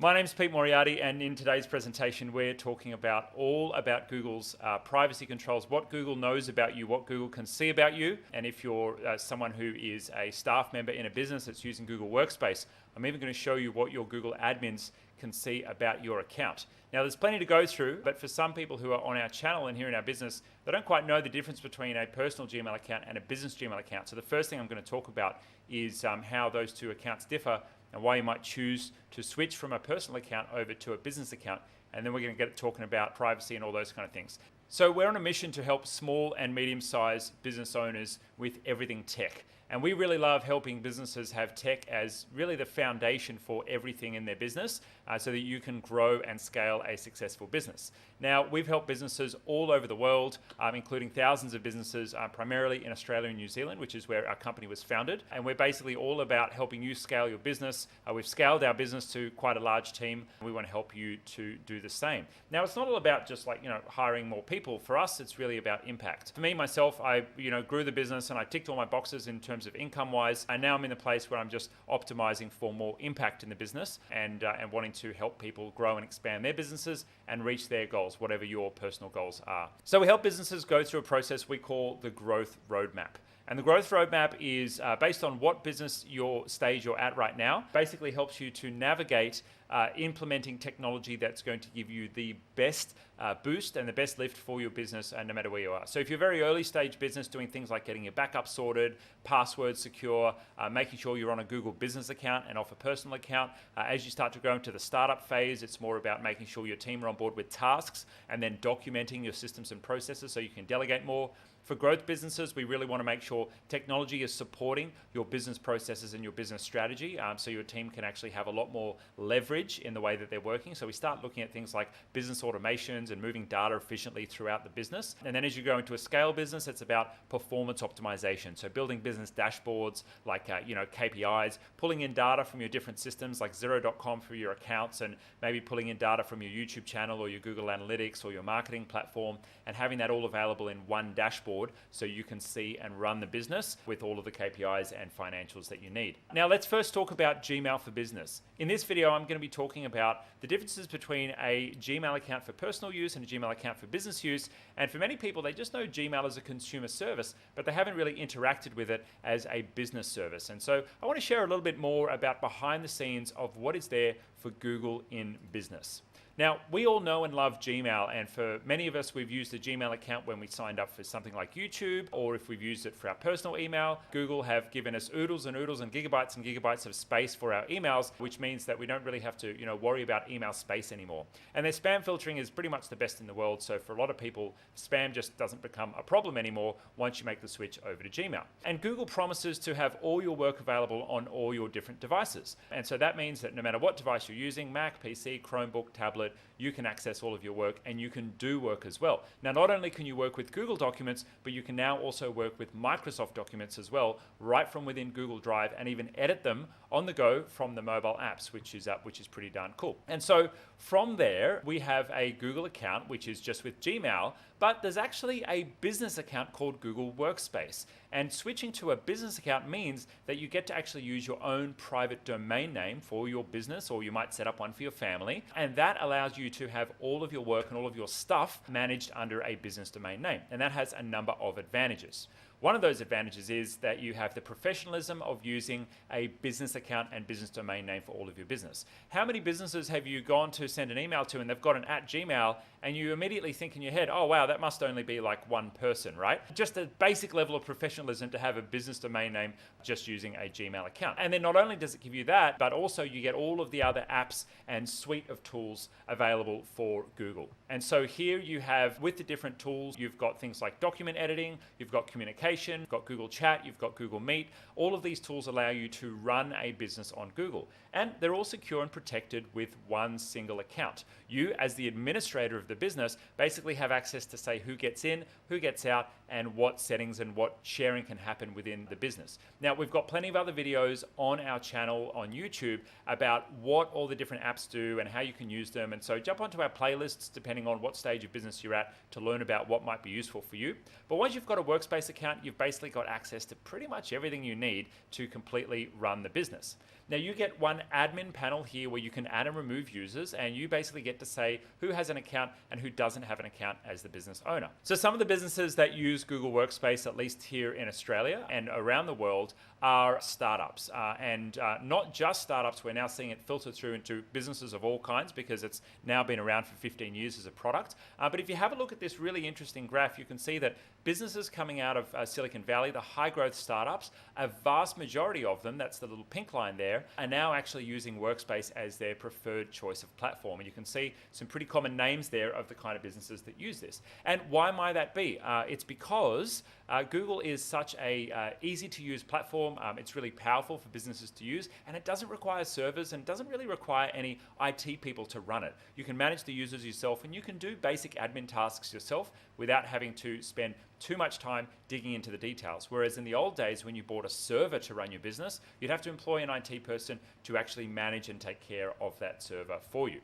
My name's Pete Moriarty, and in today's presentation we're talking all about Google's privacy controls, what Google knows about you, what Google can see about you, and if you're someone who is a staff member in a business that's using Google Workspace, I'm even going to show you what your Google admins can see about your account. Now there's plenty to go through, but for some people who are on our channel and here in our business, they don't quite know the difference between a personal Gmail account and a business Gmail account. So the first thing I'm going to talk about is how those two accounts differ and why you might choose to switch from a personal account over to a business account. And then we're going to get talking about privacy and all those kind of things. So we're on a mission to help small and medium-sized business owners with everything tech. And we really love helping businesses have tech as really the foundation for everything in their business so that you can grow and scale a successful business. Now, we've helped businesses all over the world, including thousands of businesses, primarily in Australia and New Zealand, which is where our company was founded. And we're basically all about helping you scale your business. We've scaled our business to quite a large team. We want to help you to do the same. Now, it's not all about just hiring more people. For us, it's really about impact. For me, myself, I grew the business and I ticked all my boxes in terms of income-wise, and now I'm in the place where I'm just optimizing for more impact in the business and wanting to help people grow and expand their businesses and reach their goals, whatever your personal goals are. So we help businesses go through a process we call the growth roadmap. And the growth roadmap is based on what business stage you're at right now. Basically helps you to navigate implementing technology that's going to give you the best boost and the best lift for your business no matter where you are. So if you're a very early stage business doing things like getting your backup sorted, passwords secure, making sure you're on a Google business account and off a personal account. As you start to go into the startup phase, it's more about making sure your team are on board with tasks and then documenting your systems and processes so you can delegate more. For growth businesses, we really want to make sure technology is supporting your business processes and your business strategy so your team can actually have a lot more leverage in the way that they're working. So we start looking at things like business automations and moving data efficiently throughout the business. And then as you go into a scale business, it's about performance optimization. So building business dashboards like KPIs, pulling in data from your different systems like Xero.com for your accounts, and maybe pulling in data from your YouTube channel or your Google Analytics or your marketing platform, and having that all available in one dashboard so you can see and run the business with all of the KPIs and financials that you need. Now let's first talk about Gmail for Business. In this video, I'm going to be talking about the differences between a Gmail account for personal use and a Gmail account for business use. And for many people, they just know Gmail as a consumer service, but they haven't really interacted with it as a business service. And so I want to share a little bit more about behind the scenes of what is there for Google in business. Now, we all know and love Gmail, and for many of us, we've used a Gmail account when we signed up for something like YouTube, or if we've used it for our personal email. Google have given us oodles and oodles and gigabytes of space for our emails, which means that we don't really have to worry about email space anymore. And their spam filtering is pretty much the best in the world, so for a lot of people, spam just doesn't become a problem anymore once you make the switch over to Gmail. And Google promises to have all your work available on all your different devices. And so that means that no matter what device you're using, Mac, PC, Chromebook, tablet, you can access all of your work and you can do work as well. Now, not only can you work with Google Documents, but you can now also work with Microsoft Documents as well, right from within Google Drive, and even edit them on the go from the mobile apps, which is pretty darn cool. And so from there, we have a Google account, which is just with Gmail, but there's actually a business account called Google Workspace. And switching to a business account means that you get to actually use your own private domain name for your business, or you might set up one for your family. And that allows you to have all of your work and all of your stuff managed under a business domain name. And that has a number of advantages. One of those advantages is that you have the professionalism of using a business account and business domain name for all of your business. How many businesses have you gone to send an email to and they've got an @Gmail, and you immediately think in your head, oh wow, that must only be like one person, right? Just a basic level of professionalism to have a business domain name just using a Gmail account. And then not only does it give you that, but also you get all of the other apps and suite of tools available for Google. And so here you have, with the different tools, you've got things like document editing, you've got communication, you've got Google Chat, you've got Google Meet. All of these tools allow you to run a business on Google. And they're all secure and protected with one single account. You, as the administrator of the business, basically have access to say who gets in, who gets out, and what settings and what sharing can happen within the business. Now, we've got plenty of other videos on our channel on YouTube about what all the different apps do and how you can use them. And so jump onto our playlists depending on what stage of business you're at to learn about what might be useful for you. But once you've got a Workspace account, you've basically got access to pretty much everything you need to completely run the business. Now you get one admin panel here where you can add and remove users, and you basically get to say who has an account and who doesn't have an account as the business owner. So some of the businesses that use Google Workspace, at least here in Australia and around the world, are startups. And not just startups, we're now seeing it filter through into businesses of all kinds because it's now been around for 15 years as a product. But if you have a look at this really interesting graph, you can see that businesses coming out of Silicon Valley, the high growth startups, a vast majority of them, that's the little pink line there, are now actually using Workspace as their preferred choice of platform. And you can see some pretty common names there of the kind of businesses that use this. And why might that be? It's because Google is such a easy to use platform. It's really powerful for businesses to use, and it doesn't require servers and doesn't really require any IT people to run it. You can manage the users yourself, and you can do basic admin tasks yourself without having to spend too much time digging into the details. Whereas in the old days, when you bought a server to run your business, you'd have to employ an IT person to actually manage and take care of that server for you.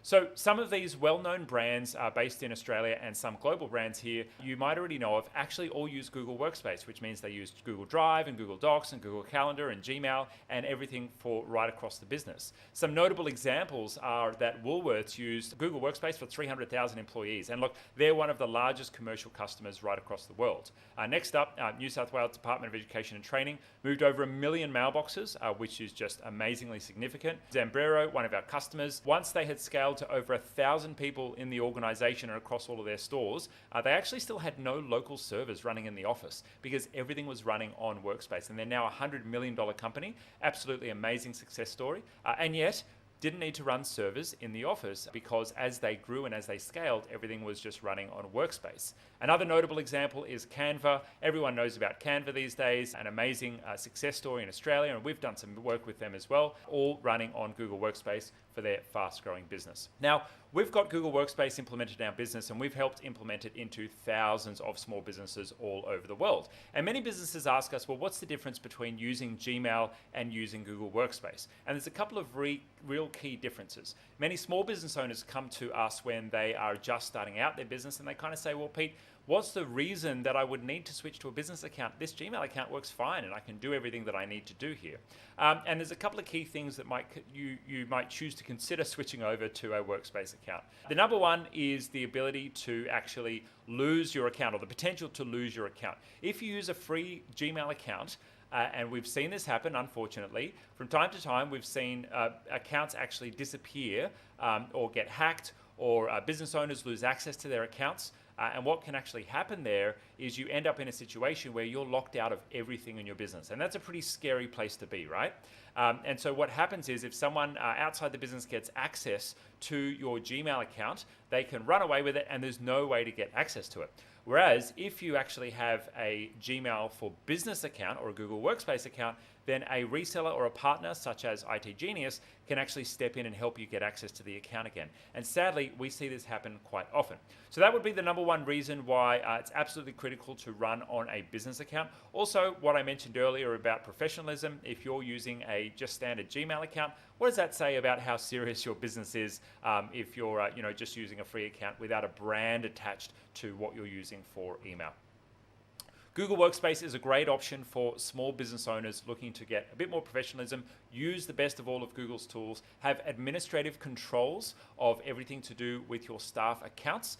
So some of these well-known brands are based in Australia, and some global brands here you might already know of actually all use Google Workspace, which means they use Google Drive and Google Docs and Google Calendar and Gmail and everything for right across the business. Some notable examples are that Woolworths used Google Workspace for 300,000 employees. And look, they're one of the largest commercial customers right across the world. Next up, New South Wales Department of Education and Training moved over 1 million mailboxes, which is just amazingly significant. Zambrero, one of our customers, once they had scaled to over 1,000 people in the organization and across all of their stores, they actually still had no local servers running in the office because everything was running on Workspace. And they're now a $100 million company. Absolutely amazing success story. And yet, didn't need to run servers in the office because as they grew and as they scaled, everything was just running on Workspace. Another notable example is Canva. Everyone knows about Canva these days, an amazing success story in Australia, and we've done some work with them as well, all running on Google Workspace for their fast-growing business. Now, we've got Google Workspace implemented in our business, and we've helped implement it into thousands of small businesses all over the world. And many businesses ask us, well, what's the difference between using Gmail and using Google Workspace? And there's a couple of real key differences. Many small business owners come to us when they are just starting out their business, and they kind of say, well, Pete, what's the reason that I would need to switch to a business account? This Gmail account works fine and I can do everything that I need to do here. And there's a couple of key things that you might choose to consider switching over to a Workspace account. The number one is the ability to actually lose your account, or the potential to lose your account. If you use a free Gmail account, and we've seen this happen, unfortunately. From time to time, we've seen accounts actually disappear or get hacked, or business owners lose access to their accounts. And what can actually happen there is you end up in a situation where you're locked out of everything in your business. And that's a pretty scary place to be, right? And so what happens is if someone outside the business gets access to your Gmail account, they can run away with it and there's no way to get access to it. Whereas if you actually have a Gmail for Business account or a Google Workspace account, then a reseller or a partner such as IT Genius can actually step in and help you get access to the account again. And sadly, we see this happen quite often. So that would be the number one reason why it's absolutely critical to run on a business account. Also, what I mentioned earlier about professionalism, if you're using a just standard Gmail account, what does that say about how serious your business is if you're just using a free account without a brand attached to what you're using for email? Google Workspace is a great option for small business owners looking to get a bit more professionalism, use the best of all of Google's tools, have administrative controls of everything to do with your staff accounts,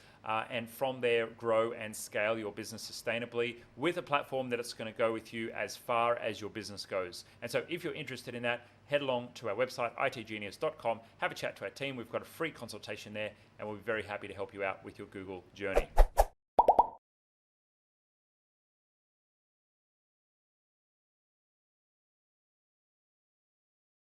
and from there grow and scale your business sustainably with a platform that it's going to go with you as far as your business goes. And so if you're interested in that, head along to our website, itgenius.com, have a chat to our team. We've got a free consultation there, and we'll be very happy to help you out with your Google journey.